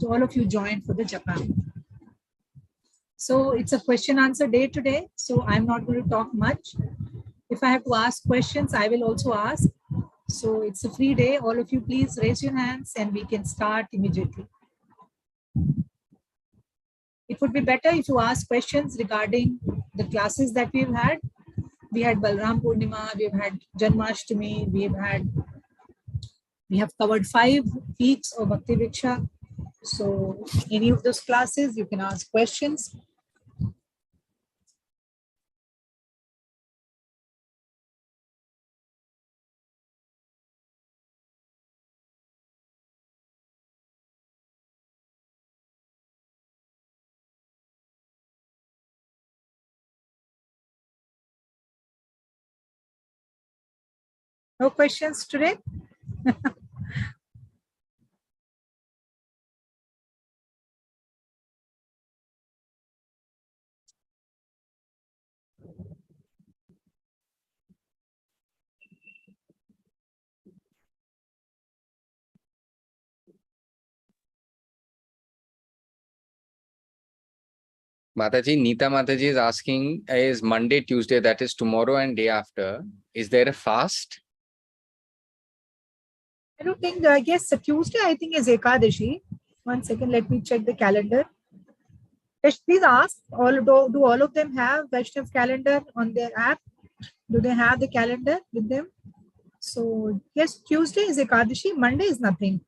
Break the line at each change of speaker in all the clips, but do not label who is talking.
So all of you joined for the Japan. So it's a question answer day today. So I'm not going to talk much. If I have to ask questions, I will also ask. So it's a free day. All of you, please raise your hands and we can start immediately. It would be better if you ask questions regarding the classes that we've had. We had Balram Purnima, we've had Janmashtami, we have covered 5 weeks of Bhakti Viksha. So any of those classes, you can ask questions. No questions today?
Mataji, Neeta Mataji is asking, is Monday, Tuesday, that is tomorrow and day after, is there a fast?
I don't think, I guess Tuesday, I think is Ekadashi. 1 second, let me check the calendar. Please ask, do all of them have Vaishnav calendar on their app? Do they have the calendar with them? So yes, Tuesday is Ekadashi, Monday is nothing.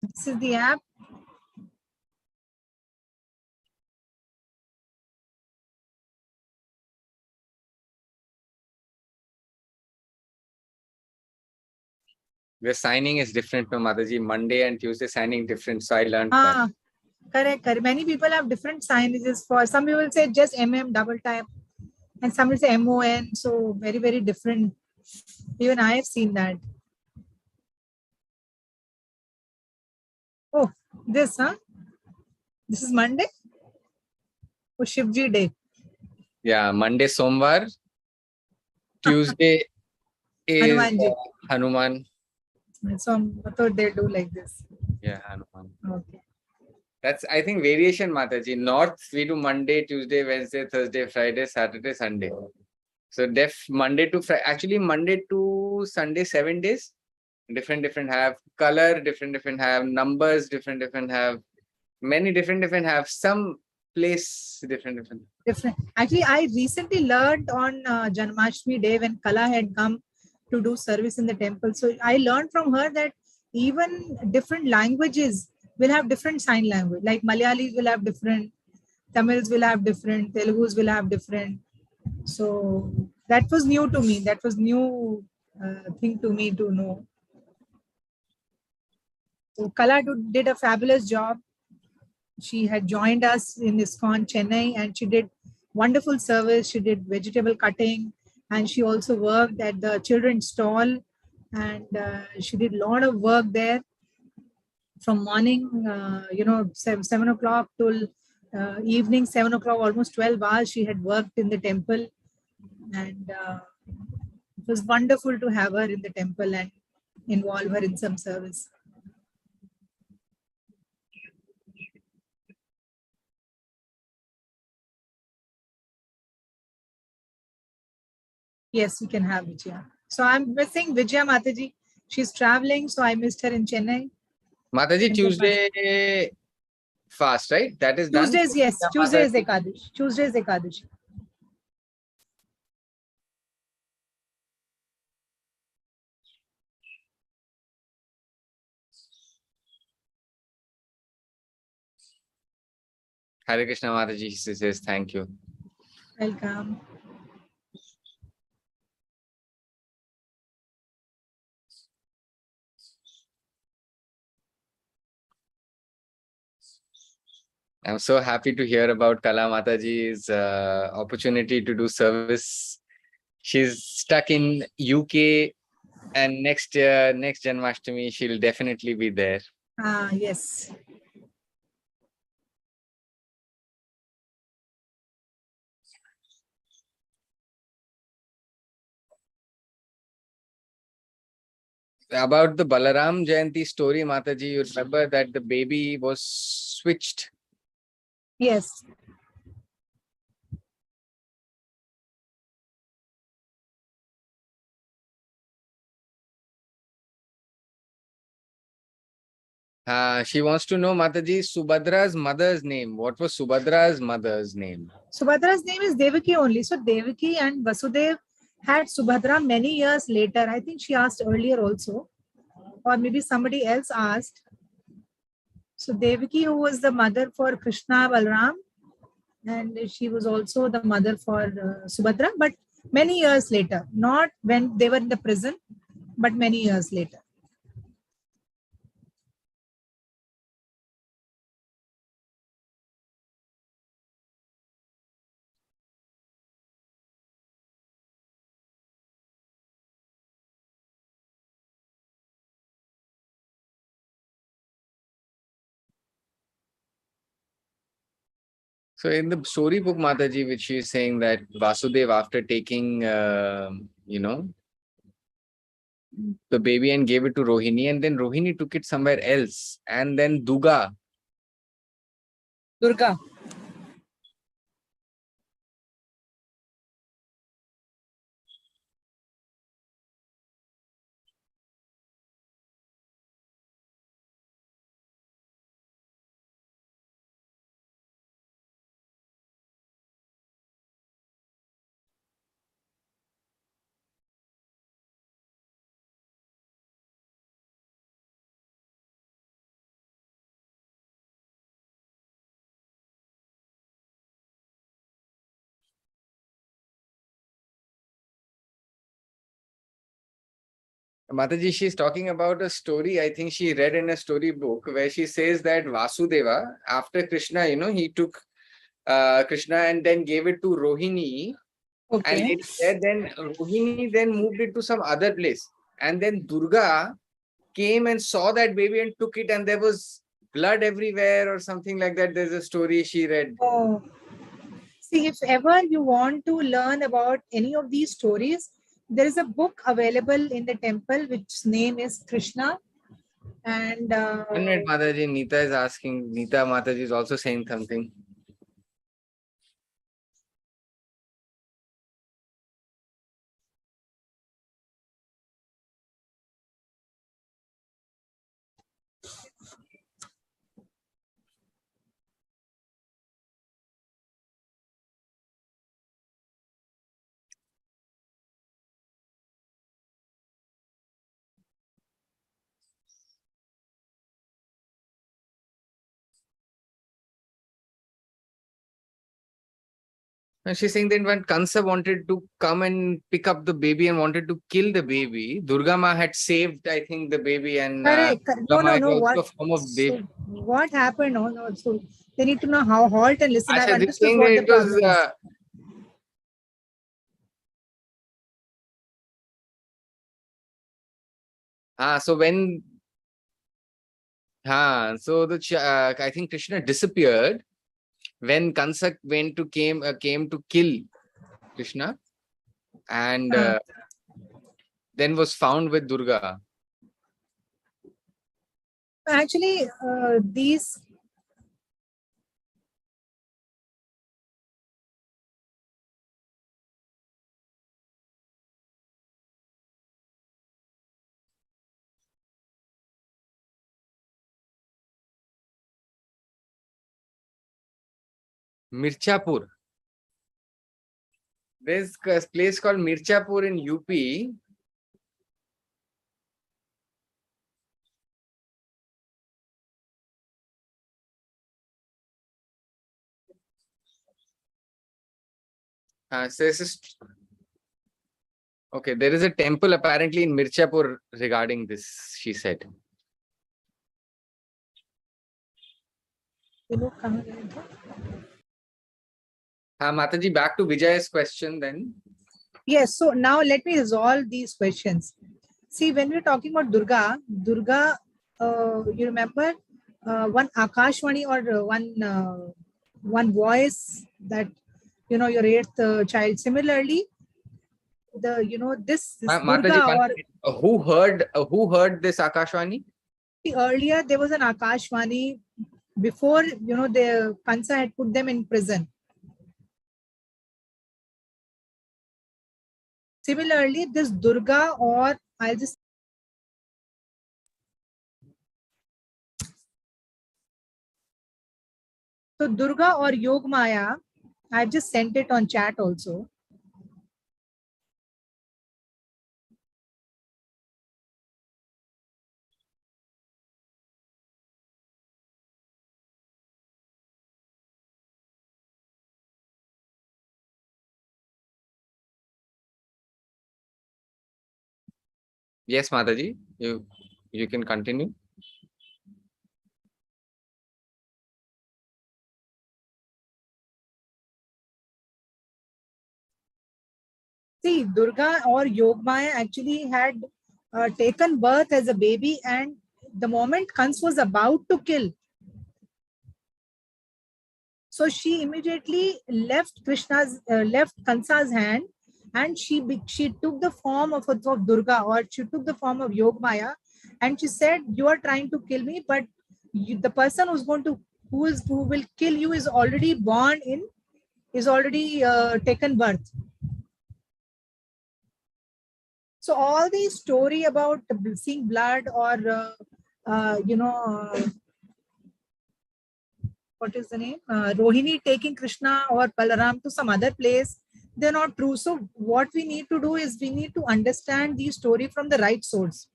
This is the app.
The signing is different from Mataji. Monday and Tuesday signing different. So I learned that.
Correct. Many people have different signages. For some people say just MM double type, and some will say MON. So very, very different. Even I have seen that. Oh, this, huh? This is Monday? Oh, Shivji day.
Yeah, Monday Somvar. Tuesday is Hanuman.
So I thought they do like this.
Yeah, Hanuman.
Okay.
That's, I think, variation, Mataji. North, we do Monday, Tuesday, Wednesday, Thursday, Friday, Saturday, Sunday. So Monday to Friday, actually Monday to Sunday, 7 days. Different have color, different have numbers, different have many different have some place different.
Actually, I recently learned on Janmashtami day when Kala had come to do service in the temple. So I learned from her that even different languages will have different sign language. Like Malayalis will have different, Tamils will have different, Telugus will have different. So that was new to me. That was new thing to me to know. So Kala did a fabulous job. She had joined us in ISKCON Chennai and she did wonderful service. She did vegetable cutting and she also worked at the children's stall and she did a lot of work there from morning, 7 o'clock till evening 7 o'clock, almost 12 hours she had worked in the temple and it was wonderful to have her in the temple and involve her in some service. Yes, we can have Vijaya. So I'm missing Vijaya Mataji. She's traveling, so I missed her in Chennai.
Mataji, Tuesday fast, right? That is done.
Tuesdays, yes. Tuesday is Ekadashi. Tuesday is Ekadashi.
Hare Krishna Mataji says thank you.
Welcome.
I'm so happy to hear about Kala Mataji's opportunity to do service. She's stuck in UK and next Janmashtami, she'll definitely be there.
Yes.
About the Balaram Jayanti story, Mataji, you remember that the baby was switched.
Yes.
She wants to know, Mataji, Subhadra's mother's name. What was Subhadra's mother's name?
Subhadra's name is Devaki only. So Devaki and Vasudev had Subhadra many years later. I think she asked earlier also, or maybe somebody else asked. So Devaki, who was the mother for Krishna Balram, and she was also the mother for Subhadra, but many years later, not when they were in the prison, but many years later.
So in the storybook, Mataji, which she is saying that Vasudev, after taking, the baby and gave it to Rohini, and then Rohini took it somewhere else, and then Durga. Mataji, she's talking about a story I think she read in a storybook where she says that Vasudeva, after Krishna, he took Krishna and then gave it to Rohini. And
Okay.
it said then Rohini then moved it to some other place. And then Durga came and saw that baby and took it, and there was blood everywhere or something like that. There's a story she read.
Oh. See, if ever you want to learn about any of these stories, there is a book available in the temple which name is Krishna. And
1 minute, Mataji. Neeta is asking. Neeta Mataji is also saying something. And she's saying that when Kansa wanted to come and pick up the baby and wanted to kill the baby, Durga Ma had saved, I think, the baby, and
correct.
Durga
No,
Ma
no,
is
no.
also
What?
a form of
So
Dev.
what happened? No, no. So they need to know how halt and listen. I've
Asha, they're
understood
saying
what
that
the
it was.
problem is.
So when. So I think Krishna disappeared when Kansa came to kill Krishna, and
Ah.
then was found with Durga.
Actually, these
Mirchapur. There's a place called Mirchapur in UP. So this is okay. There is a temple apparently in Mirchapur regarding this, she said. Mataji, back to Vijay's question then.
yes. So now let me resolve these questions. See, when we're talking about Durga, you remember one Akashwani or one voice that your eighth child. Similarly, this
Mataji,
Durga, or
who heard this Akashwani?
earlier there was an Akashvani before, the Kansa had put them in prison. Similarly, this Durga, or I'll just so Durga or Yog Maya, I've just sent it on chat also.
Yes, Mataji, you can continue.
See, Durga or Yogmaya actually had taken birth as a baby, and the moment Kans was about to kill, so she immediately left Kansa's hand, and she took the form of Durga, or she took the form of Yogmaya, and she said, "You are trying to kill me, but the person who will kill you is already taken birth." So all the story about seeing blood, or what is the name? Rohini taking Krishna or Balaram to some other place, they're not true. So what we need to do is we need to understand the story from the right source,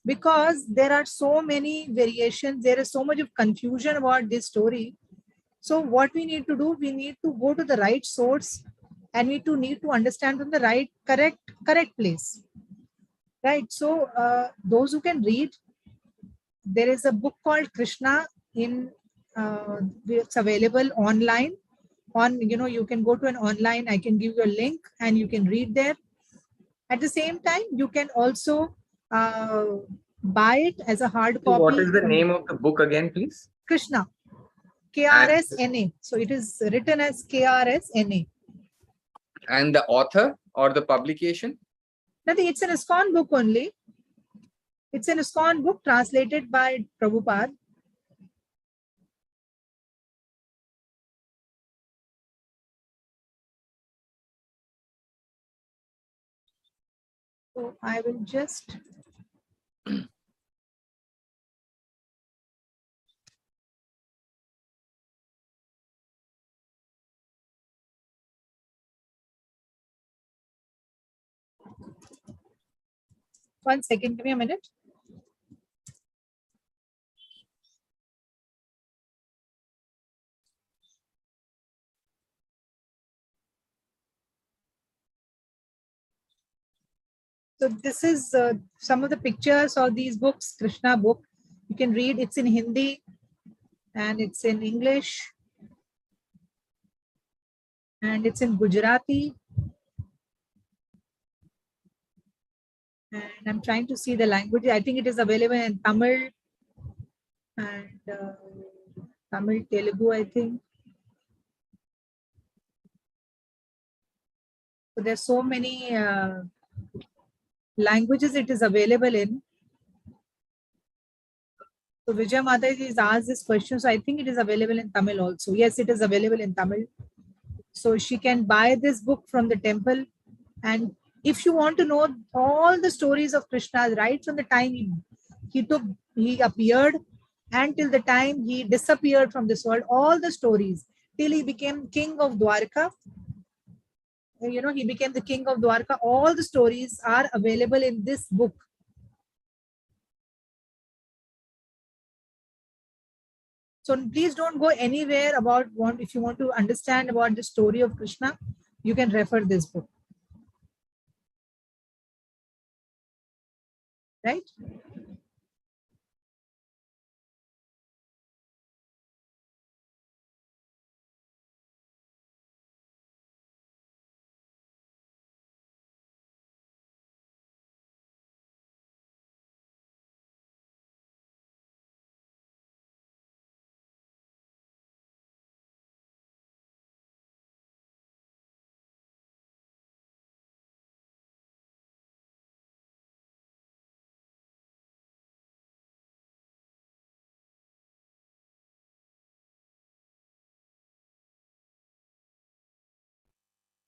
because there are so many variations. There is so much of confusion about this story. So what we need to do, we need to go to the right source, and we need to understand from the correct place. Right. So those who can read, there is a book called Krishna in it's available online. You can go to an online. I can give you a link, and you can read there. At the same time, you can also buy it as a hard
What
copy.
is the name of the book again, please?
Krishna,
And,
KRSNA. So it is written as KRSNA.
and the author or the publication?
Nothing. It's an ISKCON book only. It's an ISKCON book translated by Prabhupada. So I will just one second. Give me a minute. So this is some of the pictures of these books, Krishna book. You can read. It's in Hindi and it's in English and it's in Gujarati. And I'm trying to see the language. I think it is available in Tamil and Tamil, Telugu, I think. So there's so many languages it is available in. So Vijay Mataji has asked this question. So I think it is available in Tamil also. Yes, it is available in Tamil. So she can buy this book from the temple. And if you want to know all the stories of Krishna, right from the time he appeared until the time he disappeared from this world, all the stories till he became king of Dwarka. He became the king of Dwarka. All the stories are available in this book. So please don't go anywhere if you want to understand about the story of Krishna, you can refer this book. Right?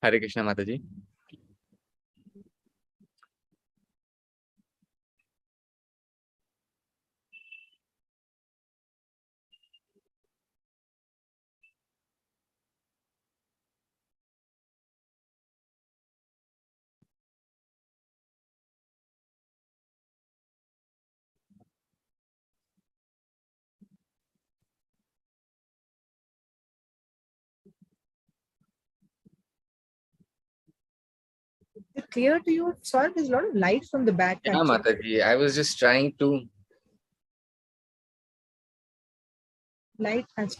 Hare Krishna Mataji.
Is it clear to you? Sorry, there's a lot of light from the back
Yeah,
actually.
Mataji. I was just trying to.
Light has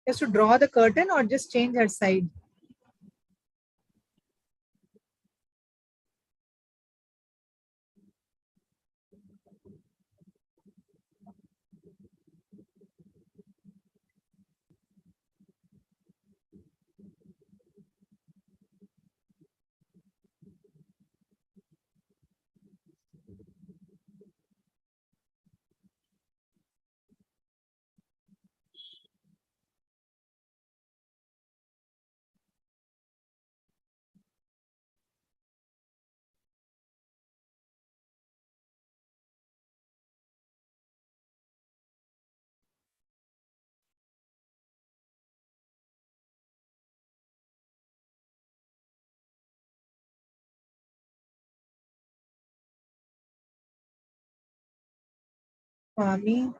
just to draw the curtain or just change her side. Swami,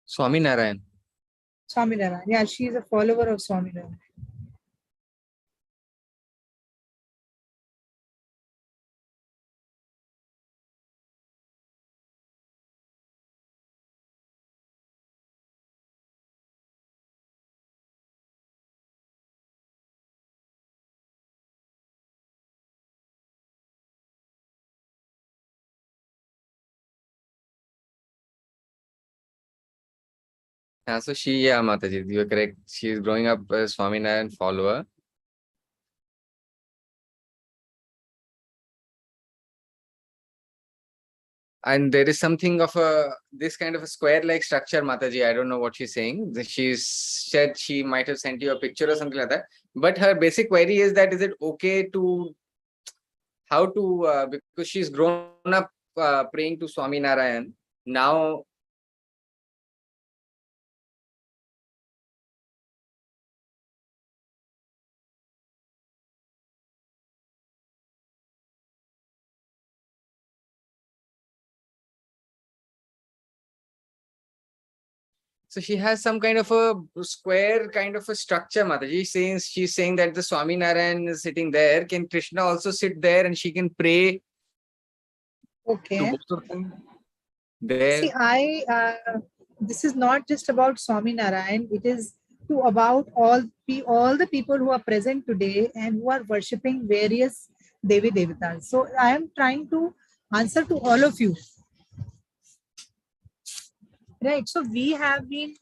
Swami Narayan.
Swaminarayan. Yeah, she is a follower of Swaminarayan.
Yeah, so yeah, Mataji, you are correct. She is growing up as Swami Narayan follower. And there is something of this kind of a square-like structure, Mataji. I don't know what she's saying. She's said she might have sent you a picture or something like that. But her basic query is that is it okay to how to because she's grown up praying to Swami Narayan. Now, so she has some kind of a square kind of a structure, Mataji. She's saying that the Swami Narayan is sitting there. Can Krishna also sit there and she can pray to
Okay.
both of them
See,
there?
this is not just about Swami Narayan. It is to about all the people who are present today and who are worshipping various Devi Devatas. So I am trying to answer to all of you. Right. So we have been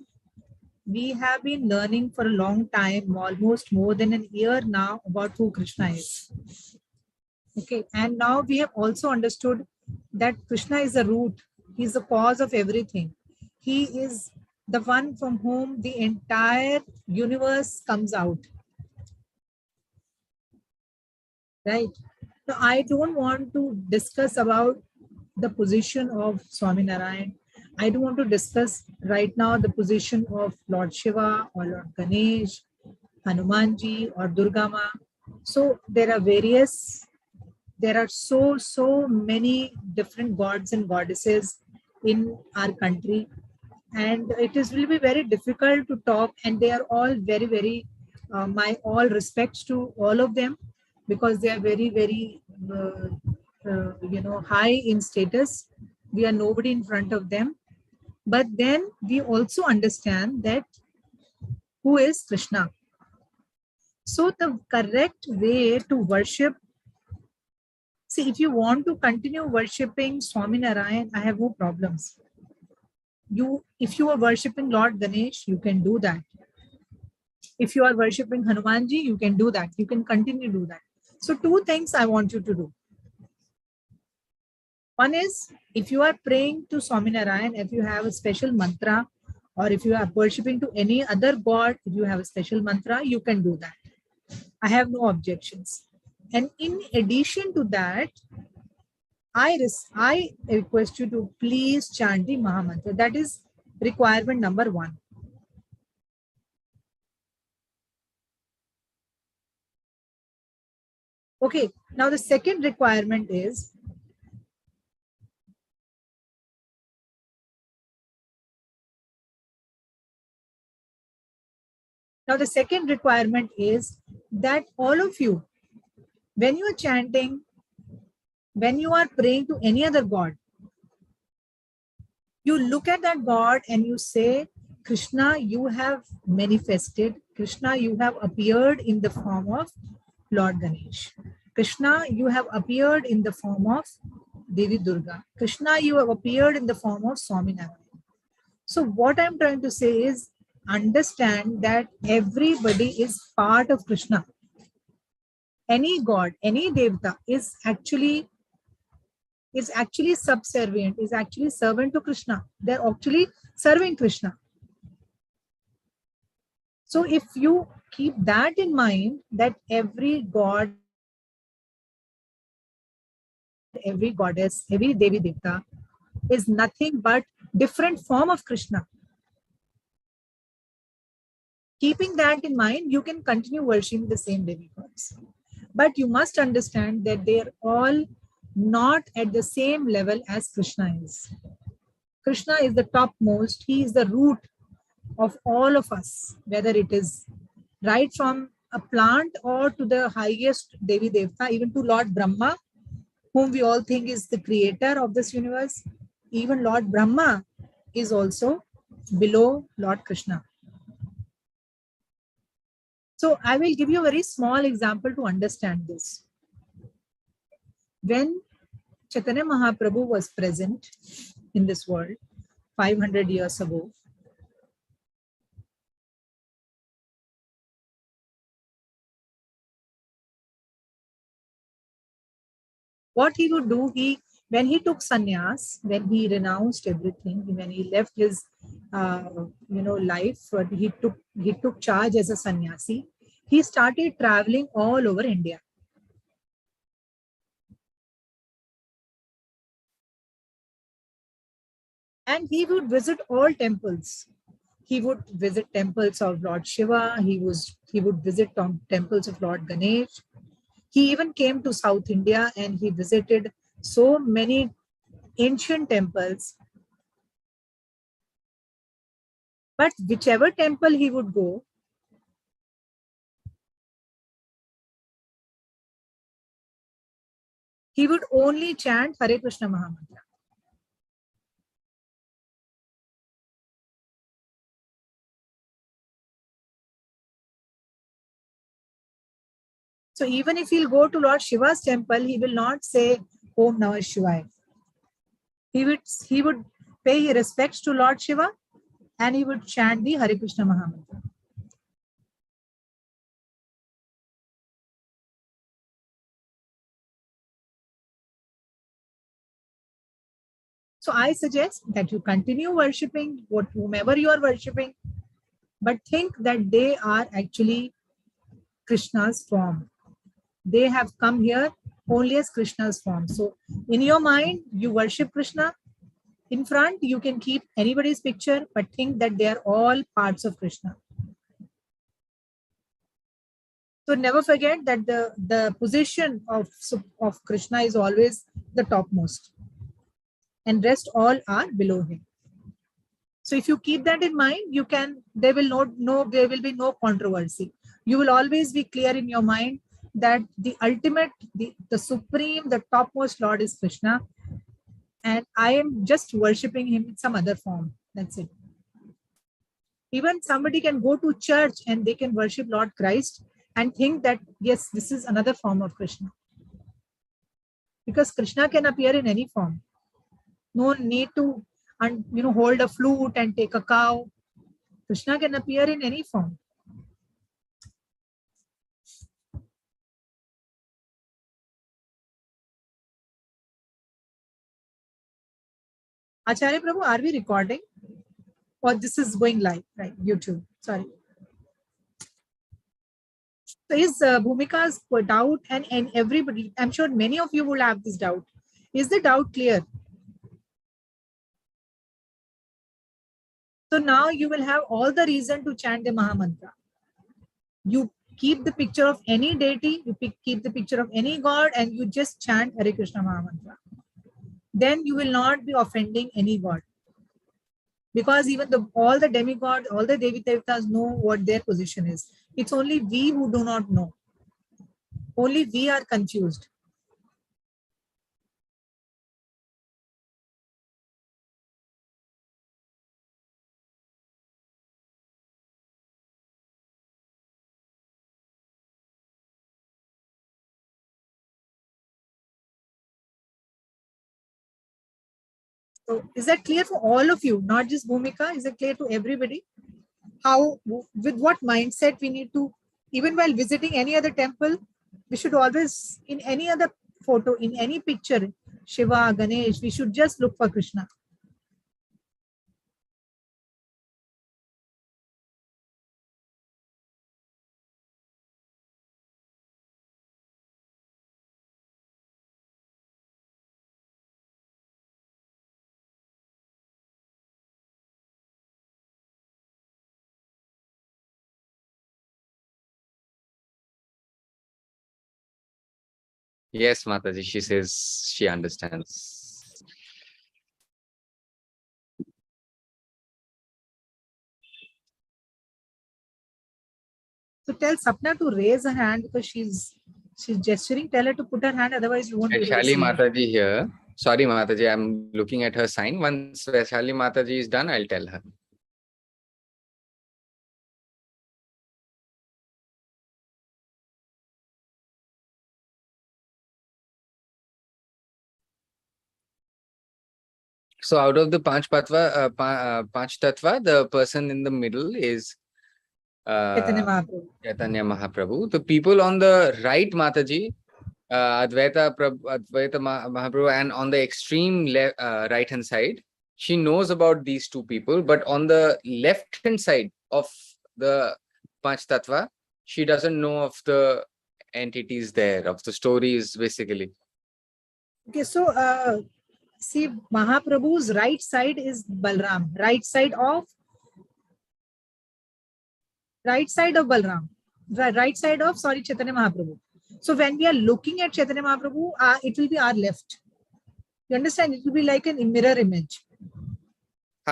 learning for a long time, almost more than an year now, about who Krishna is. Okay. And now we have also understood that Krishna is the root, he is the cause of everything. He is the one from whom the entire universe comes out. Right. So I don't want to discuss about the position of Swaminarayan. I don't want to discuss right now the position of Lord Shiva or Lord Ganesh, Hanumanji or Durga Ma. So there are so many different gods and goddesses in our country, and it is will be very difficult to talk, and they are all very my all respects to all of them, because they are very high in status. We are nobody in front of them, but then we also understand that who is Krishna. So the correct way to worship, see, if you want to continue worshipping Swaminarayan, I have no problems. If you are worshipping Lord Ganesh, you can do that. If you are worshipping Hanumanji, you can do that. You can continue to do that. So two things I want you to do. One is, if you are praying to Swaminarayan, if you have a special mantra, or if you are worshipping to any other god, if you have a special mantra, you can do that. I have no objections. And in addition to that, I request you to please chant the Mahamantra. That is requirement number one. Okay, now the second requirement is, that all of you, when you are chanting, when you are praying to any other god, you look at that god and you say, Krishna, you have manifested. Krishna, you have appeared in the form of Lord Ganesh. Krishna, you have appeared in the form of Devi Durga. Krishna, you have appeared in the form of Swaminarayan. So what I'm trying to say is, understand that everybody is part of Krishna. Any god, any devata is actually subservient, is actually servant to Krishna. They're actually serving Krishna. So if you keep that in mind, that every god, every goddess, every Devi Devta is nothing but different form of Krishna. Keeping that in mind, you can continue worshiping the same demigods. But you must understand that they are all not at the same level as Krishna is. Krishna is the topmost. He is the root of all of us, whether it is right from a plant or to the highest Devi Devta, even to Lord Brahma, whom we all think is the creator of this universe. Even Lord Brahma is also below Lord Krishna. So I will give you a very small example to understand this. When Chaitanya Mahaprabhu was present in this world 500 years ago, what he would do, when he took sannyas, when he renounced everything, when he left his life, he took charge as a sannyasi, he started traveling all over India. And he would visit all temples. He would visit temples of Lord Shiva. He would visit temples of Lord Ganesh. He even came to South India and he visited so many ancient temples. But whichever temple he would go, he would only chant Hare Krishna Mahamantra. So even if he'll go to Lord Shiva's temple, he will not say Om Namah Shivaya. He would pay respects to Lord Shiva and he would chant the Hare Krishna Mahamantra. So I suggest that you continue worshipping whomever you are worshipping, but think that they are actually Krishna's form. They have come here only as Krishna's form. So in your mind, you worship Krishna. In front, you can keep anybody's picture, but think that they are all parts of Krishna. So never forget that the position of Krishna is always the topmost, and rest all are below him. So if you keep that in mind, there will be no controversy. You will always be clear in your mind that the ultimate, the supreme, the topmost Lord is Krishna, and I am just worshipping him in some other form. That's it. Even somebody can go to church and they can worship Lord Christ and think that, yes, this is another form of Krishna. Because Krishna can appear in any form. No need to hold a flute and take a cow. Krishna can appear in any form. Acharya Prabhu, are we recording? Or this is going live, right? YouTube. Sorry. So is Bhumika's doubt and everybody, I'm sure many of you will have this doubt. Is the doubt clear? So now you will have all the reason to chant the Mahamantra. You keep the picture of any deity, you keep the picture of any god, and you just chant Hare Krishna Mahamantra. Then you will not be offending any god. Because even all the demigods, all the Devi Devatas know what their position is. It's only we who do not know. Only we are confused. So is that clear for all of you, not just Bhumika? Is it clear to everybody? How, with what mindset we need to, even while visiting any other temple, we should always, in any other photo, in any picture, Shiva, Ganesh, we should just look for Krishna.
Yes, Mataji, she says she understands.
So tell Sapna to raise her hand because she's gesturing. Tell her to put her hand, otherwise you won't be able to
Vaishali
see her.
Mataji here. Sorry, Mataji, I'm looking at her sign. Once Vaishali Mataji is done, I'll tell her. So out of the Panch Tattva, the person in the middle is
Chaitanya Mahaprabhu.
Chaitanya Mahaprabhu. The people on the right, Mataji, Advaita Mahaprabhu, and on the extreme right hand side, she knows about these two people, but on the left hand side of the Panch Tattva, she doesn't know of the entities there, of the stories basically.
Okay, so see, Mahaprabhu's right side is Balram, right side of Balram, right side of, sorry, Chaitanya Mahaprabhu. So when we are looking at Chaitanya Mahaprabhu, it will be our left. You understand? It will be like a mirror image.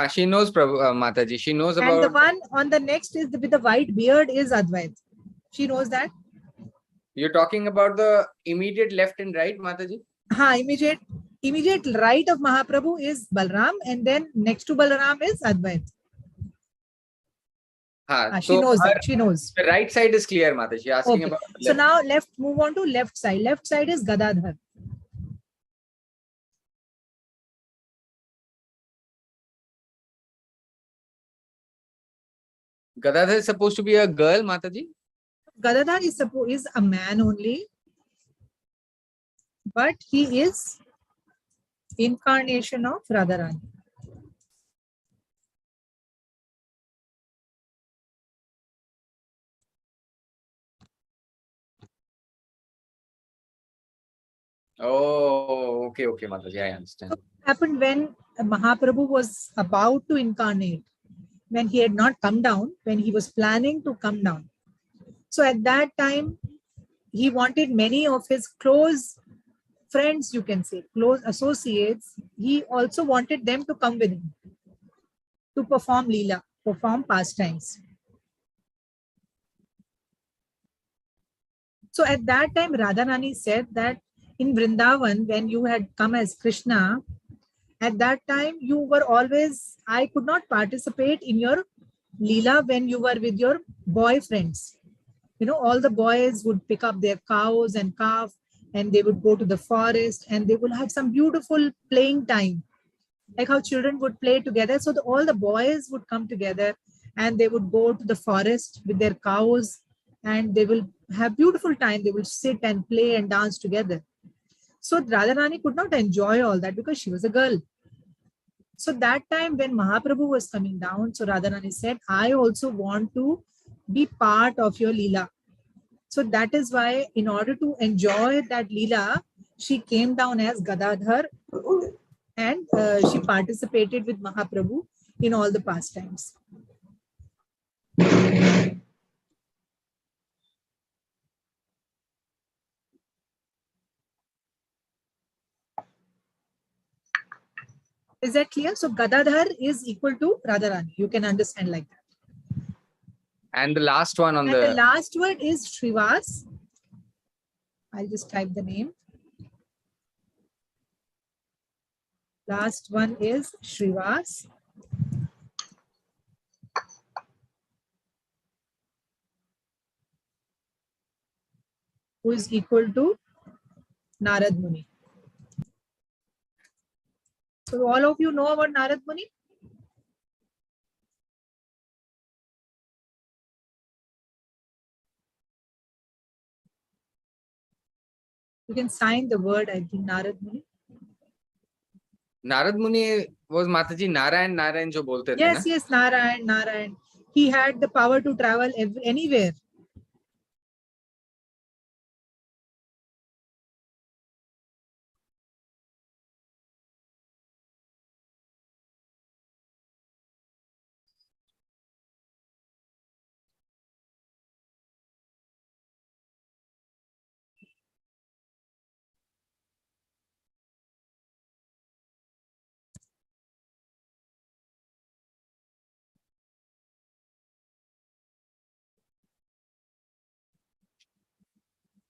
She knows, Mataji. She knows about.
And the one on the next is with the white beard is Advait. She knows that.
You're talking about the immediate left and right, Mataji?
Immediate right of Mahaprabhu is Balram, and then next to Balram is Advait. She knows that. She knows.
The right side is clear, Mataji. Asking about.
So now move on to left side. Left side is Gadadhar.
Gadadhar is supposed to be a girl, Mataji?
Gadadhar is a man only, but he is incarnation of Radharani.
Oh, okay, Mataji, I understand.
So what happened when Mahaprabhu was about to incarnate, when he had not come down, when he was planning to come down. So at that time, he wanted many of his close friends, you can say, close associates. He also wanted them to come with him to perform Leela, perform pastimes. So at that time, Radharani said that in Vrindavan, when you had come as Krishna, at that time you were always, I could not participate in your Leela when you were with your boyfriends. You know, all the boys would pick up their cows and calf and they would go to the forest and they would have some beautiful playing time, like how children would play together. So all the boys would come together and they would go to the forest with their cows and they will have beautiful time. They will sit and play and dance together. So Radharani could not enjoy all that because she was a girl. So that time when Mahaprabhu was coming down, so Radharani said, I also want to be part of your Leela. So that is why, in order to enjoy that Leela, she came down as Gadadhar and she participated with Mahaprabhu in all the pastimes. Is that clear? So Gadadhar is equal to Radharani. You can understand like that.
And the last one on
And the last word is Shrivas. I'll just type the name. Last one is Shrivas. Who is equal to Narad Muni. So all of you know about Narad Muni? You can sign the word, I think, Narad Muni.
Narad Muni was Mataji Narayan jo bolte the
Yes,
na?
yes, Narayan. He had the power to travel anywhere.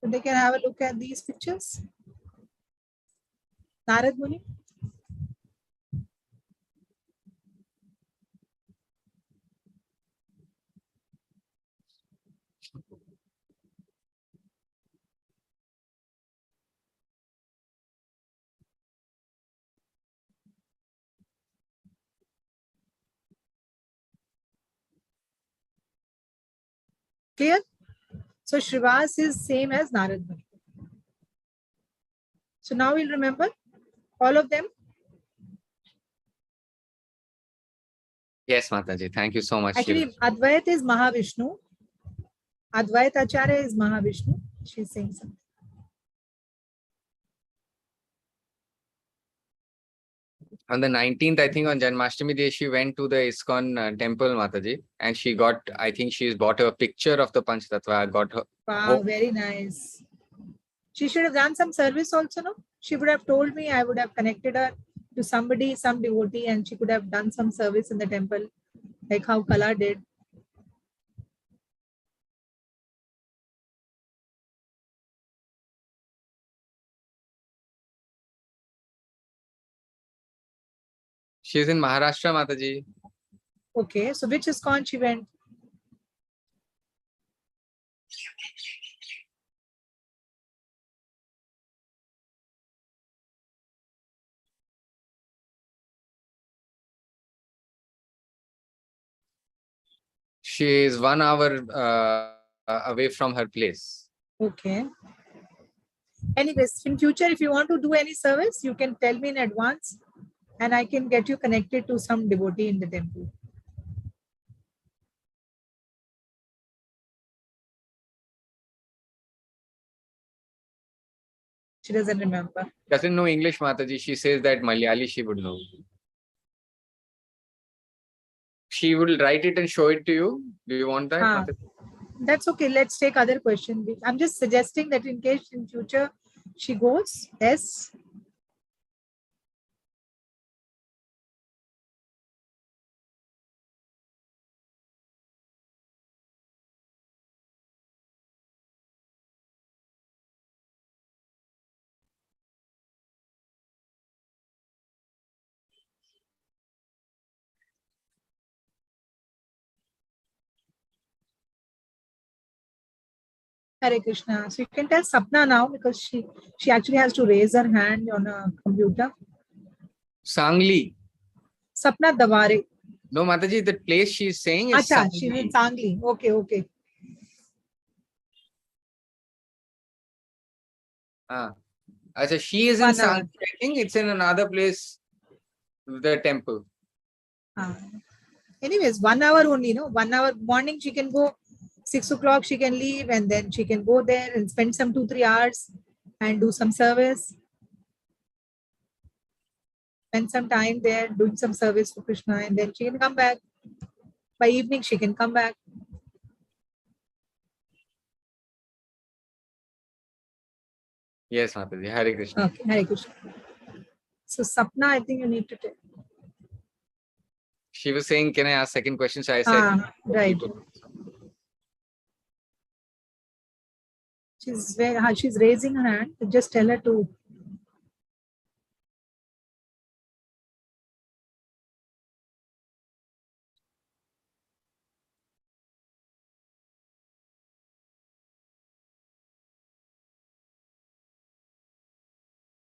So they can have a look at these pictures. Narad Muni. Clear? So Shrivas is same as Narad Muni. So now we'll remember all of them.
Yes, Mataji. Thank you so much.
Actually, Advait is Mahavishnu. Advait Acharya is Mahavishnu. She's saying something.
On the 19th, I think on Janmashtami Day, she went to the ISKCON temple, Mataji, and she got, I think she's bought a picture of the Panchatattva, got her.
Wow, very nice. She should have done some service also, no? She would have told me, I would have connected her to somebody, some devotee, and she could have done some service in the temple, like how Kala did.
She's in Maharashtra, Mataji.
Okay, so which ISKCON she went?
She is 1 hour away from her place.
Okay. Anyways, in future, if you want to do any service, you can tell me in advance and I can get you connected to some devotee in the temple. She doesn't remember.
Doesn't know English, Mataji. She says that Malayali she would know. She will write it and show it to you. Do you want that, Mataji?
That's okay. Let's take other question. I'm just suggesting that in case in future she goes. Yes. Hare Krishna. So you can tell Sapna now because she actually has to raise her hand on a computer.
Sangli.
Sapna Davare.
No, Mataji, the place she's saying is
Acha,
Sangli.
she's in Sangli. Okay, okay.
She is in Sangli. I think it's in another place the temple.
Anyways, 1 hour only, no? 1 hour morning she can go, 6 o'clock she can leave, and then she can go there and spend some 2-3 hours and do some service. Spend some time there doing some service for Krishna, and then she can come back. By evening she can come back.
Yes, Mataji. Hare Krishna.
Okay, Hare Krishna. So Sapna, I think you need to take.
She was saying, can I ask second question? So I said,
right. She's raising her hand. Just tell her to.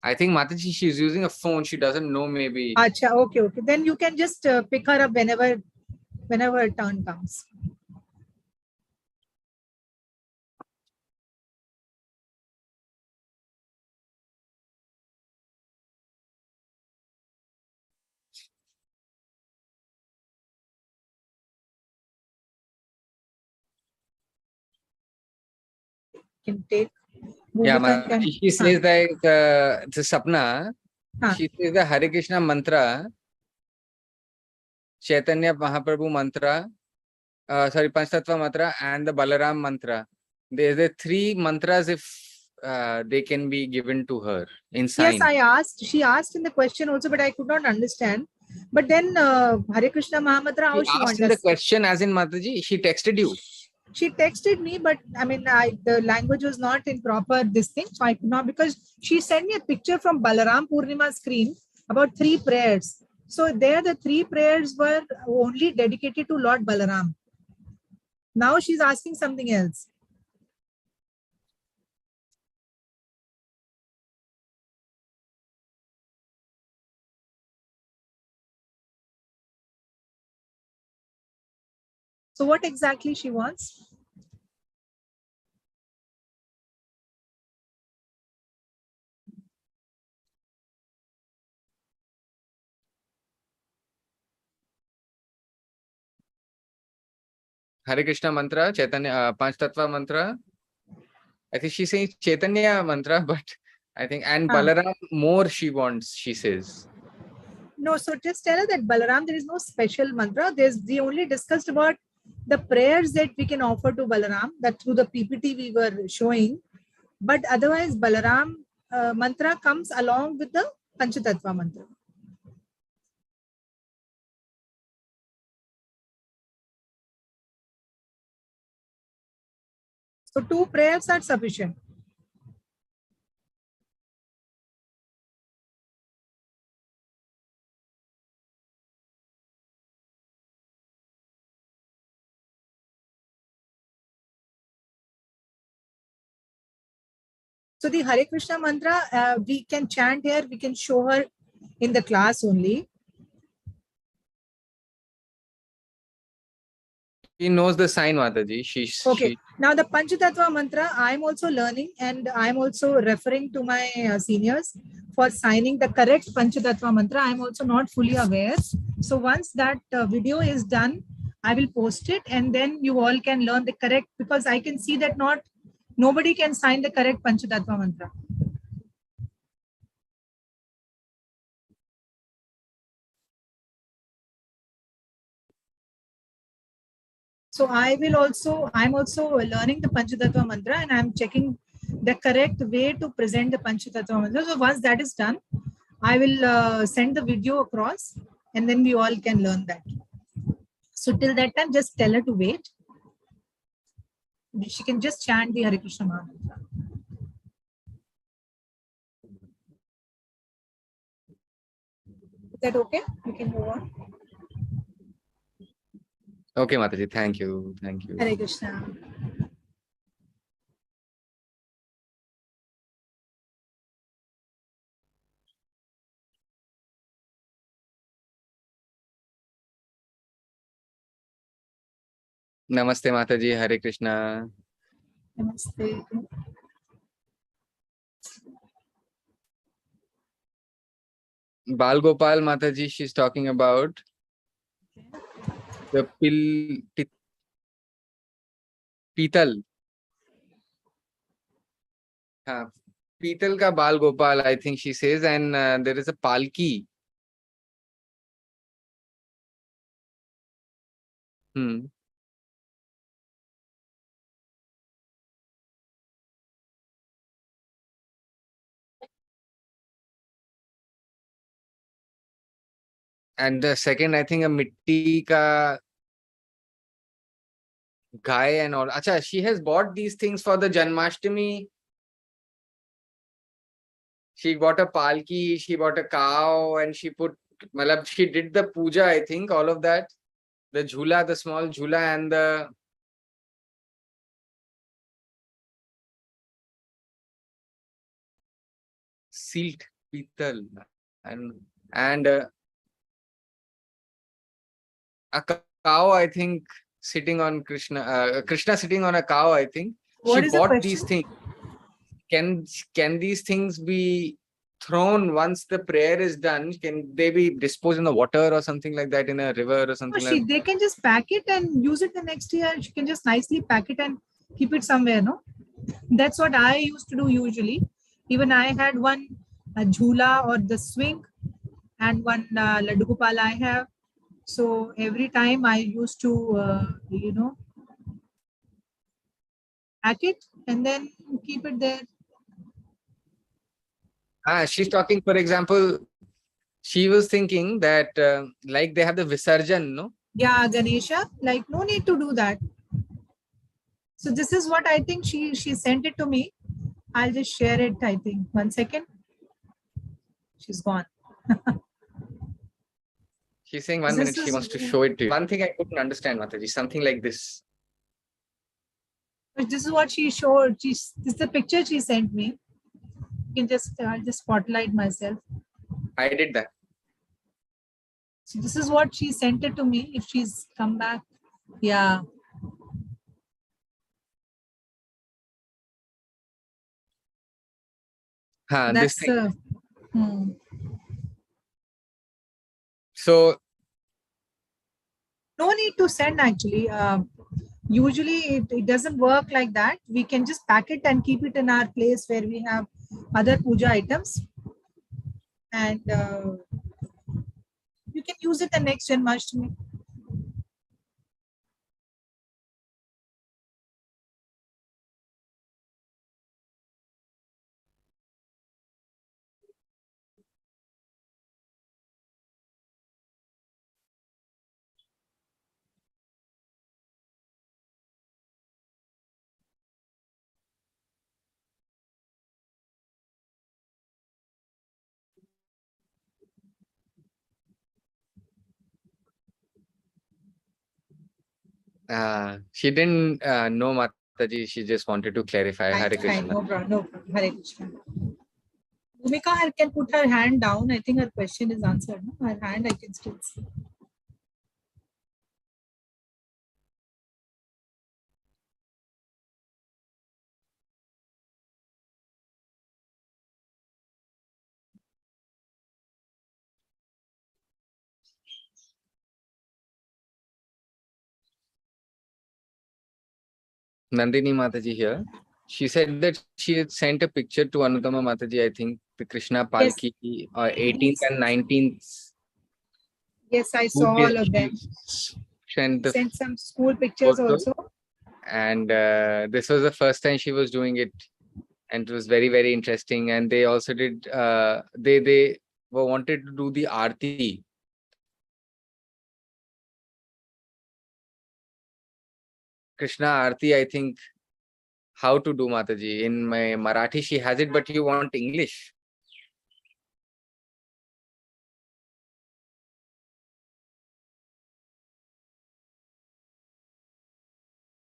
I think Mataji, she's using a phone. She doesn't know maybe.
Acha, okay. Then you can just pick her up whenever her turn comes. Can take.
Yeah, Mataji, she says that the Sapna, she says the Hare Krishna mantra, Chaitanya Mahaprabhu mantra, sorry, Panchtattva mantra, and the Balaram mantra. There's the three mantras if they can be given to her in sign.
Yes, I asked. She asked in the question also, but I could not understand. But then Hare Krishna Mahamantra, how she
asked in the question, as in Mataji, she texted you.
She texted me, but I mean, the language was not in proper this thing, so I could not, because she sent me a picture from Balaram Purnima screen about 3 prayers. So there, the 3 prayers were only dedicated to Lord Balaram. Now she's asking something else. So what exactly she wants?
Hare Krishna mantra, Chaitanya, Panchtattva mantra. I think she's saying Chaitanya mantra, but I think, and Balaram more she wants, she says.
No, so just tell her that Balaram, there is no special mantra. We only discussed about the prayers that we can offer to Balaram, that through the PPT we were showing. But otherwise, Balaram mantra comes along with the Panchatattva mantra. So 2 prayers are sufficient. So the Hare Krishna mantra, we can chant here, we can show her in the class only.
She knows the sign, Mataji.
Okay. Now the Panchatattva mantra, I'm also learning, and I'm also referring to my seniors for signing the correct Panchatattva mantra. I'm also not fully aware. So once that video is done, I will post it, and then you all can learn the correct, because I can see that nobody can sign the correct Panchatattva mantra. So I'm also learning the Panchatattva mantra, and I'm checking the correct way to present the Panchatattva mantra. So once that is done, I will send the video across, and then we all can learn that. So till that time, just tell her to wait. She can just chant the Hare Krishna mantra. Is that okay? We can move on.
Okay, Mataji. Thank you. Thank you.
Hare Krishna.
Namaste, Mataji. Hare Krishna.
Namaste.
Bal Gopal Mataji, she's talking about the Pital. Pital ka Bal Gopal, I think she says, and there is a Palki. Hmm. And the second, I think, a Mitti ka Gai and all. Acha, she has bought these things for the Janmashtami. She bought a palki, she bought a cow, and she she did the puja, I think, all of that. The jhula, the small jhula, and the silt pital, and a cow, I think, sitting on Krishna. Krishna sitting on a cow, I think. She
What is the
bought
question?
these things. Can these things be thrown once the prayer is done? Can they be disposed in the water or something like that, in a river or
No,
something like that?
they can just pack it and use it the next year. She can just nicely pack it and keep it somewhere. No, that's what I used to do usually. Even I had one jhula or the swing and one laddu gopal I have. So every time I used to, pack it and then keep it there.
She's talking, for example, she was thinking that like they have the Visarjan, no?
Yeah, Ganesha, like no need to do that. So this is what I think she sent it to me. I'll just share it. I think 1 second. She's gone.
She's saying 1 minute
This
she
is
wants to show it to you. One thing I couldn't understand, Mataji, something like this.
this is what she showed. This is the picture she sent me. You can just I'll just spotlight myself.
I did that.
So this is what she sent it to me. If she's come back, yeah.
This
That's
thing.
hmm.
So
No need to send actually. Usually it doesn't work like that. We can just pack it and keep it in our place where we have other puja items, and you can use it the next Janmashtami.
she didn't know, Mataji. She just wanted to clarify.
Fine,
Hare
fine,
Krishna.
no problem, no problem. Hare Krishna. Bhumika can put her hand down. I think her question is answered. No? Her hand I can still see.
Nandini Mataji here. She said that she had sent a picture to Anutama Mataji, I think, the Krishna
Yes,
Palki, 18th and 19th.
yes, I saw
Good days.
all of them.
Sent the
Sent some school pictures
photo.
also.
And this was the first time she was doing it, and it was very, very interesting. And they also did they were wanted to do the aarti. Krishna aarti, I think, how to do, Mataji. In my Marathi she has it, but you want English.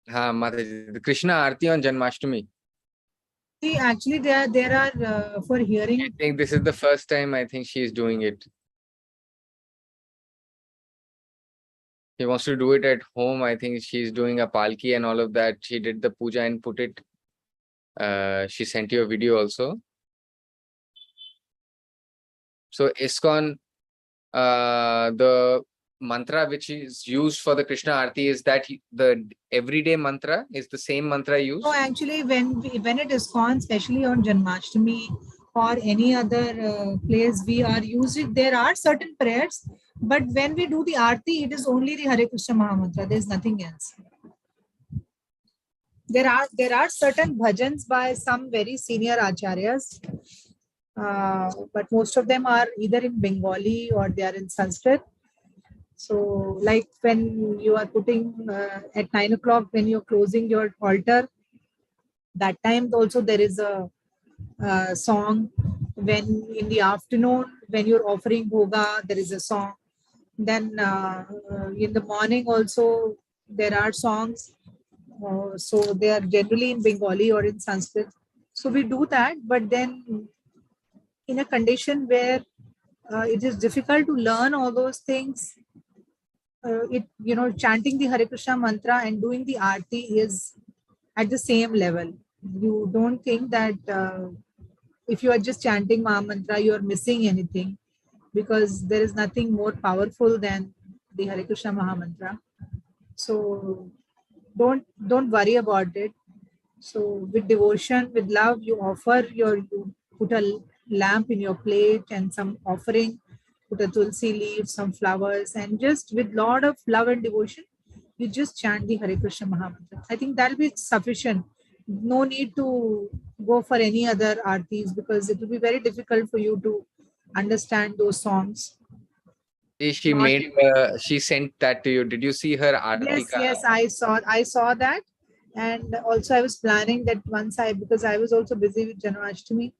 Mataji, the Krishna aarti on Janmashtami.
See, actually, there are for
I
hearing.
think this is the first time I think she is doing it. She wants to do it at home. I think she's doing a palki and all of that. She did the puja and put it. She sent you a video also. So ISKCON, the mantra which is used for the Krishna Aarti is that the everyday mantra is the same mantra used?
No, actually, when it is on, especially on Janmashtami or any other place, we are using. There are certain prayers, but when we do the Aarti, it is only the Hare Krishna Mahamantra. There is nothing else. There are certain bhajans by some very senior acharyas, but most of them are either in Bengali or they are in Sanskrit. So, like when you are putting at 9 o'clock, when you're closing your altar, that time also there is a song. When in the afternoon, when you're offering bhoga, there is a song. Then in the morning also there are songs. So they are generally in Bengali or in Sanskrit. So we do that, but then in a condition where it is difficult to learn all those things, chanting the Hare Krishna mantra and doing the aarti is at the same level. You don't think that if you are just chanting Maha mantra, you are missing anything, because there is nothing more powerful than the Hare Krishna Maha mantra. So don't worry about it. So with devotion, with love, you put a lamp in your plate and some offering, put a tulsi leaf, some flowers, and just with lot of love and devotion, you just chant the Hare Krishna Mahamantra. I think that'll be sufficient. No need to go for any other artis, because it will be very difficult for you to understand those songs. Not
She sent that to you. Did you see her
Yes,
Artika?
yes, I saw that. And also I was planning that once because I was also busy with Janmashtami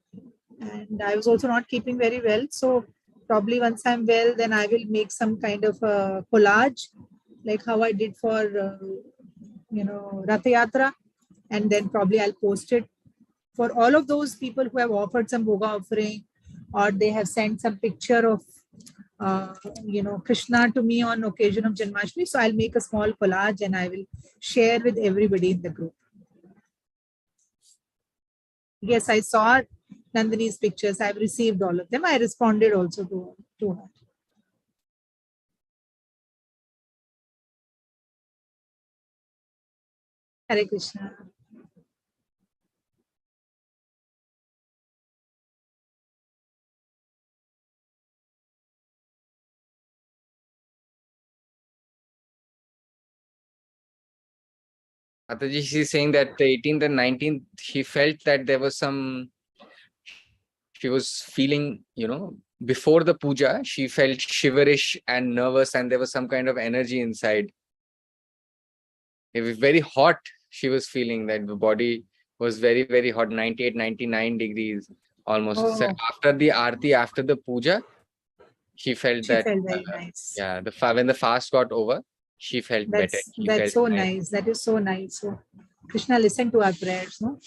and I was also not keeping very well. So probably once I'm well, then I will make some kind of a collage, like how I did for, Rath Yatra. And then probably I'll post it for all of those people who have offered some bhoga offering, or they have sent some picture of Krishna to me on occasion of Janmashtami. So I'll make a small collage and I will share with everybody in the group. Yes, I saw Nandini's pictures. I've received all of them. I responded also to her. Hare Krishna.
Mataji, she's saying that the 18th and 19th, she felt that there was some, she was feeling, before the puja, she felt shiverish and nervous, and there was some kind of energy inside. It was very hot. She was feeling that the body was very, very hot, 98, 99 degrees almost. So
Oh,
after the aarti, after the puja, she felt
she
that,
felt very nice.
yeah, when the fast got over, she felt better. She
That's
felt
so
nice.
nice. That is so nice. So Krishna listen to our prayers, no?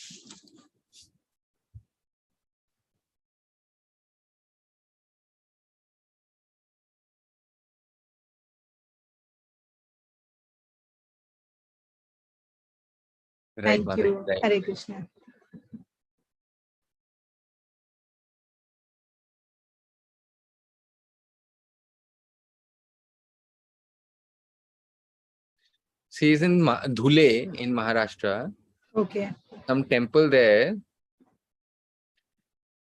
Right,
Thank
Mataji,
you.
right.
Hare Krishna.
She is in Dhule in Maharashtra.
Okay.
Some temple there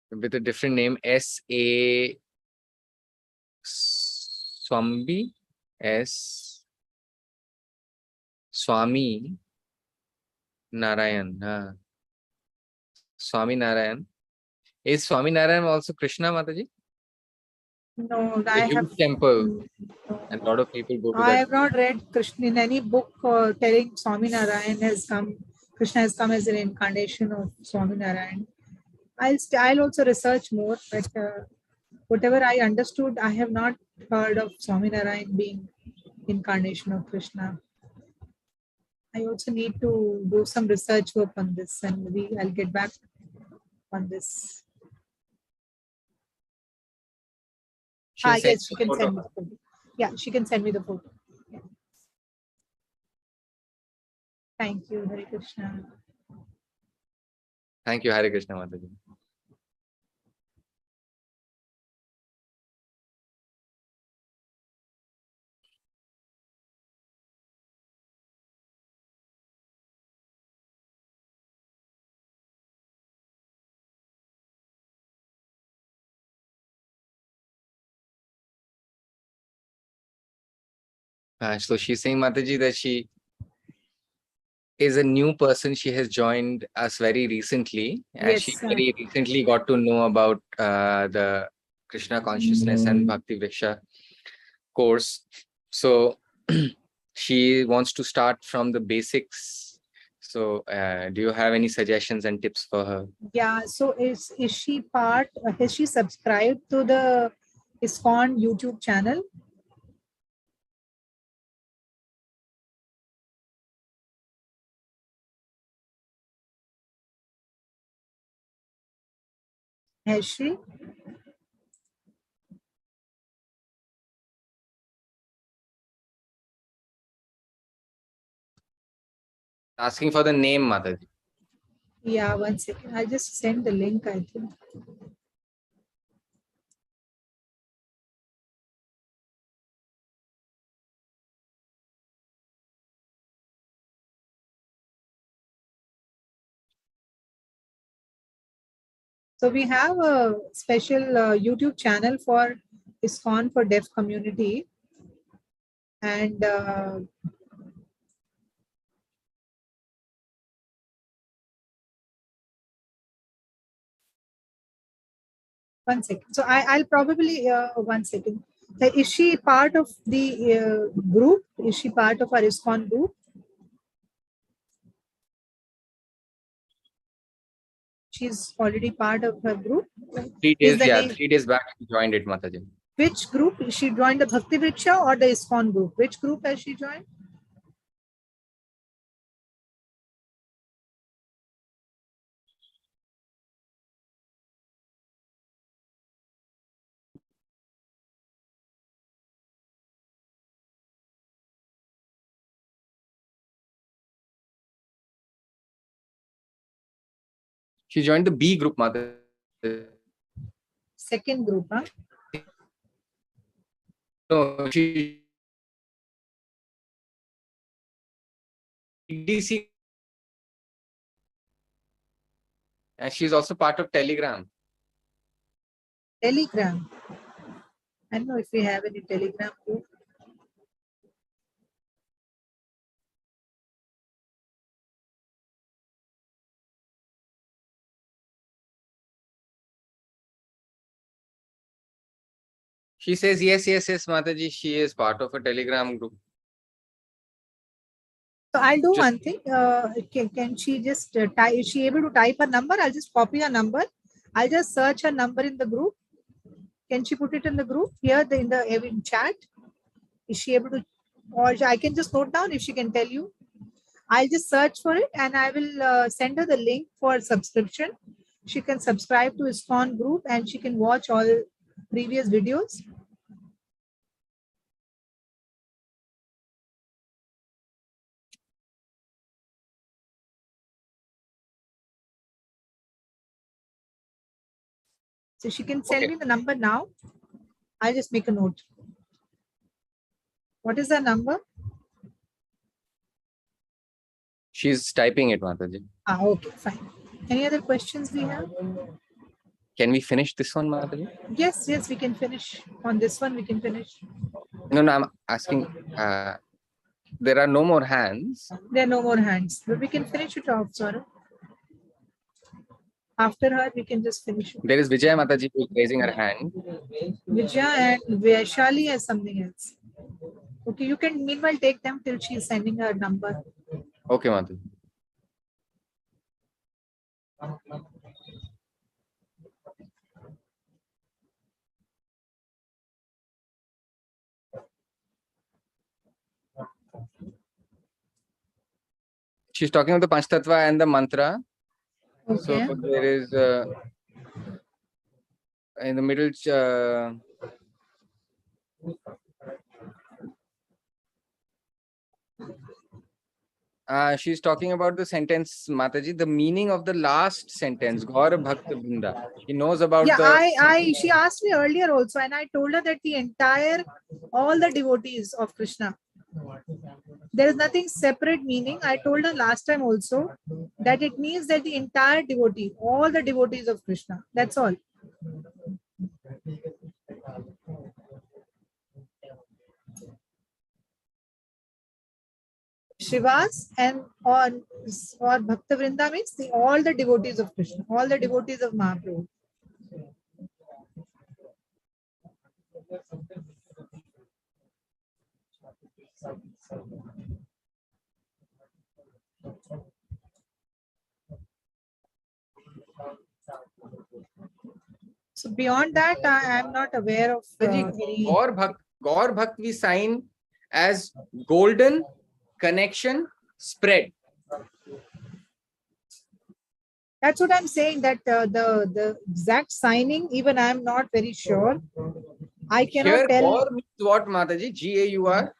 with a different name, S.A. Swami, S. Swami Narayan. Swami Narayan. Is Swami Narayan also Krishna, Mataji?
No,
A huge temple,
no,
and a lot of people go to
I
that.
have not read Krishna in any book telling Swami Narayan has come. Krishna has come as an incarnation of Swami Narayan. I'll also research more, but whatever I understood, I have not heard of Swami Narayan being incarnation of Krishna. I also need to do some research work on this, and maybe I'll get back on this.
She'll send
Yes, she
you a
can
photo.
send me the photo. Yeah, she can send me the photo. Yeah. Thank you, Hare Krishna.
Thank you, Hare Krishna, Mataji. So she's saying, Mataji, that she is a new person. She has joined us very recently, and she
Yes.
very recently got to know about the Krishna consciousness and Bhakti Vriksha course. So she wants to start from the basics. So do you have any suggestions and tips for her?
Yeah. So is she part? Has she subscribed to the ISKCON YouTube channel? Has she?
Asking for the name, Mataji.
Yeah. 1 second. I just send the link, I think. So we have a special YouTube channel for ISKCON for deaf community, and 1 second. So I'll probably 1 second. Is she part of the group? Is she part of our ISKCON group? She's already part of her group.
3 days,
Is the
yeah,
name
3 days back she joined it, Mataji.
which group? She joined the Bhakti Vriksha or the ISKCON group? Which group has she joined?
She joined the B group, Mataji.
Second group, huh?
No, she DC, and she's also part of Telegram.
Telegram. I don't know if we have any Telegram group.
She says yes, Mataji. She is part of a Telegram group.
So I'll do
Just
one thing. Can she just type? Is she able to type a number? I'll just copy a number. I'll just search her number in the group. Can she put it in the group here in chat? Is she able to, or I can just note down if she can tell you. I'll just search for it and I will send her the link for subscription. She can subscribe to ISKCON group and she can watch all previous videos. So she can send
okay.
me the number now. I'll just make a note. What is the number?
She's typing it, Mataji.
Okay, fine. Any other questions we have?
Can we finish this one, Mataji?
Yes, we can finish. On this one, we can finish.
No, I'm asking. There are no more hands.
There are no more hands, but we can finish it off, Saurabh. After her, we can just finish it.
There is Vijaya Mataji who is raising her hand.
Vijaya and Vaishali has something else. Okay, you can meanwhile take them till she is sending her number.
Okay, Mataji. She's talking about the Panchtattva and the mantra.
Okay.
So there is in the middle. She's talking about the sentence, Mataji, the meaning of the last sentence, Gaur Bhakta Vrinda. She knows about
She asked me earlier also, and I told her that all the devotees of Krishna, there is nothing separate meaning. I told her last time also that it means that the entire devotee, all the devotees of Krishna, that's all. Shivas and or Bhakta Vrinda means all the devotees of Krishna, all the devotees of Mahaprabhu. So beyond that, I am not aware of any.
Gaur Bhakt we sign as golden connection spread.
That's what I'm saying. That the exact signing, even I'm not very sure. I cannot
Here,
tell.
Gaur means what, Mataji? Gaur.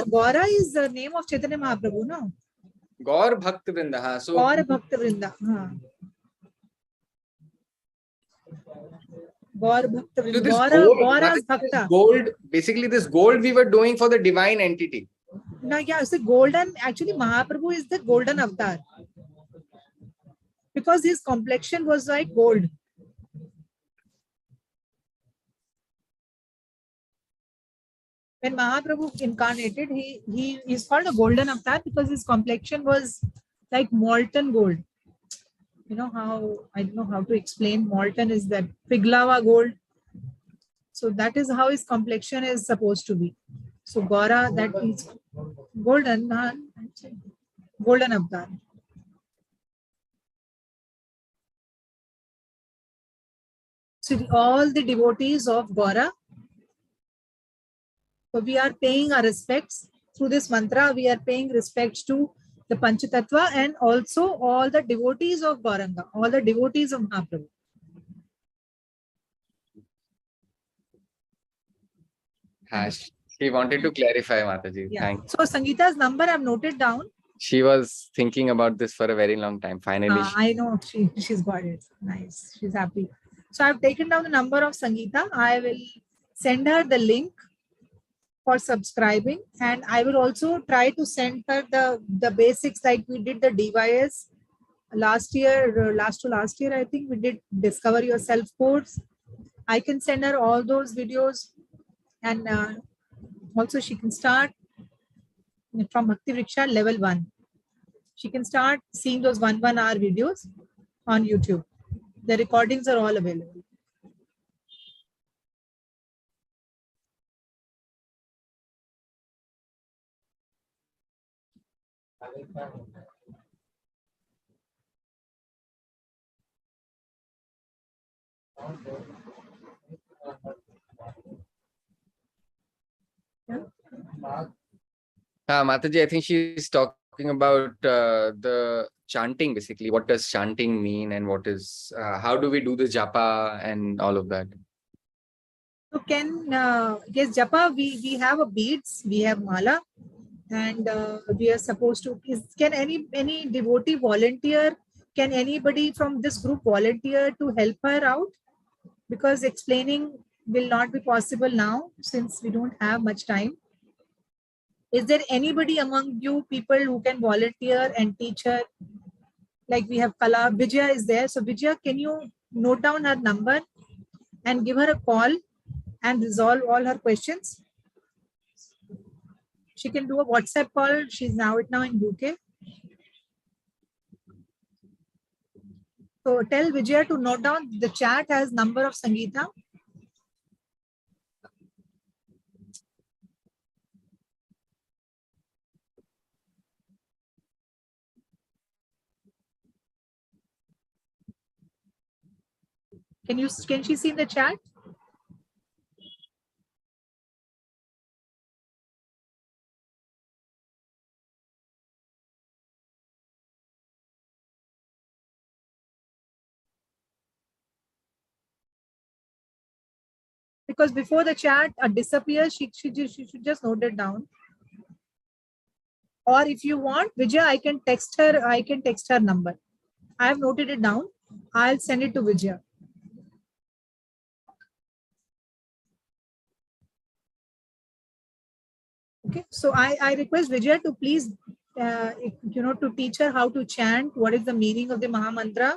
Gaura is the name of Chaitanya Mahaprabhu, no?
Gaur Bhakt Vrinda. So
Gaur Bhakta Vrinda. Gaur Bhakta
so
Vrinda.
this gold,
Gaura's
Mataji, this
Bhakta.
gold, basically this gold we were doing for the divine entity.
No, yeah, it's a golden. Actually, Mahaprabhu is the golden avatar because his complexion was like gold. When Mahaprabhu incarnated, he is called a golden avatar because his complexion was like molten gold. You know how, I don't know how to explain. Molten is that piglava gold. So that is how his complexion is supposed to be. So Gora, that is golden, golden avatar. So all the devotees of Gora, so we are paying our respects through this mantra. We are paying respects to the Panchatattva and also all the devotees of Gauranga, all the devotees of Mahaprabhu.
She wanted to clarify, Mataji.
Yeah.
Thanks.
So Sangeeta's number I've noted down.
She was thinking about this for a very long time. Finally,
I know she's got it. Nice. She's happy. So I've taken down the number of Sangeeta. I will send her the link for subscribing, and I will also try to send her the basics like we did the DYS last year, last year. I think we did Discover Yourself course. I can send her all those videos, and also she can start from Bhakti Vriksha level 1. She can start seeing those 1 hour videos on YouTube. The recordings are all available.
Mataji, I think she's talking about the chanting, basically. What does chanting mean, and what is how do we do the japa and all of that?
So can yes, japa, we have a beads, we have mala, and we are supposed to. Can any devotee volunteer? Can anybody from this group volunteer to help her out? Because explaining will not be possible now since we don't have much time. Is there anybody among you people who can volunteer and teach her? Like we have Kala, Vijaya is there. So Vijaya, can you note down her number and give her a call and resolve all her questions? She can do a WhatsApp call. She's now in UK. So tell Vijaya to note down. The chat has number of Sangeeta. Can she see in the chat? Because before the chat disappears, she should just note it down. Or if you want, Vijaya, I can text her number. I have noted it down. I'll send it to Vijaya. Okay, so I request Vijaya to please, to teach her how to chant. What is the meaning of the Maha Mantra?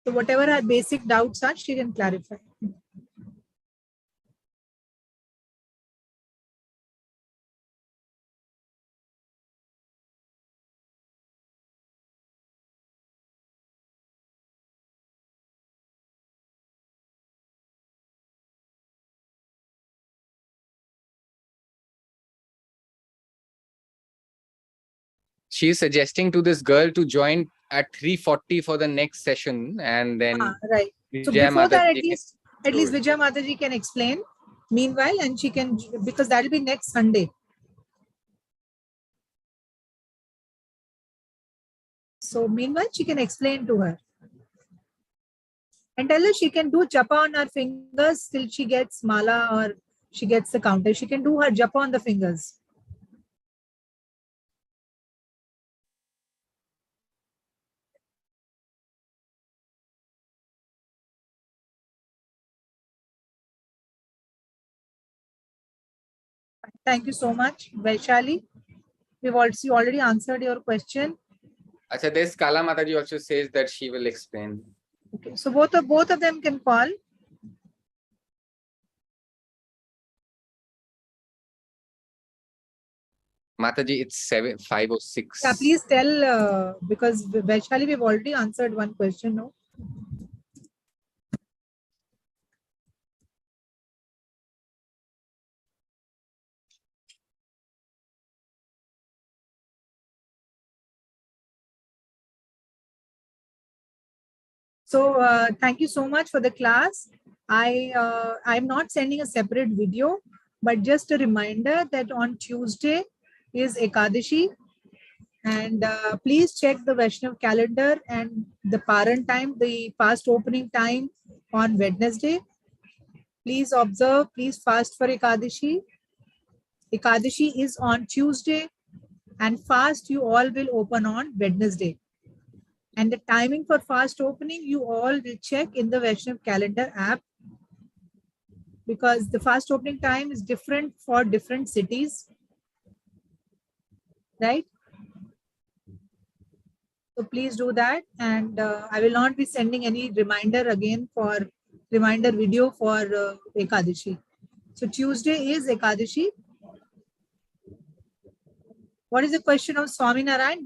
So whatever her basic doubts are, she can clarify.
She's suggesting to this girl to join at 3:40 for the next session, and then
Right. So
Vijaya
before that,
Mataji
at least
can
Vijaya Mataji can explain meanwhile, and she can, because that will be next Sunday. So meanwhile, she can explain to her. And tell her she can do japa on her fingers till she gets mala or she gets the counter. She can do her japa on the fingers. Thank you so much, Vaishali. We've also already answered your question.
Acha, this Kala Mataji also says that she will explain.
Okay, so both of them can call.
Mataji, it's 5:06.
Yeah, please tell, because Vaishali, we've already answered one question, no? So thank you so much for the class. I'm not sending a separate video, but just a reminder that on Tuesday is Ekadashi, and please check the Vaishnav calendar and the Paran time, the fast opening time on Wednesday. Please observe, please fast for Ekadashi. Ekadashi is on Tuesday, and fast you all will open on Wednesday. And the timing for fast opening, you all will check in the Vaishnav calendar app, because the fast opening time is different for different cities, right? So please do that. And I will not be sending any reminder again for reminder video for Ekadashi. So Tuesday is Ekadashi. What is the question of Swami Narayan?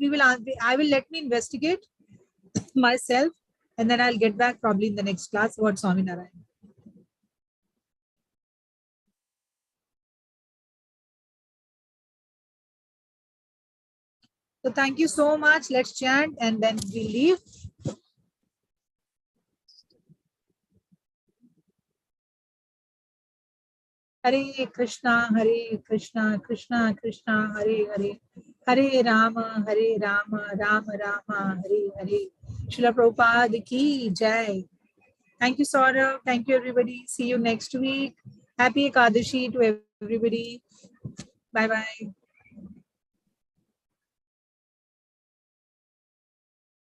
I will let me investigate myself, and then I'll get back probably in the next class about Swami Narayan. So thank you so much. Let's chant and then we leave. Hare Krishna, Krishna Krishna, Hare Hare Rama, Rama Rama, Hare Hare. Srila Prabhupada ki jai. Thank you, Saurav. Thank you, everybody. See you next week. Happy Ekadashi to everybody. Bye-bye.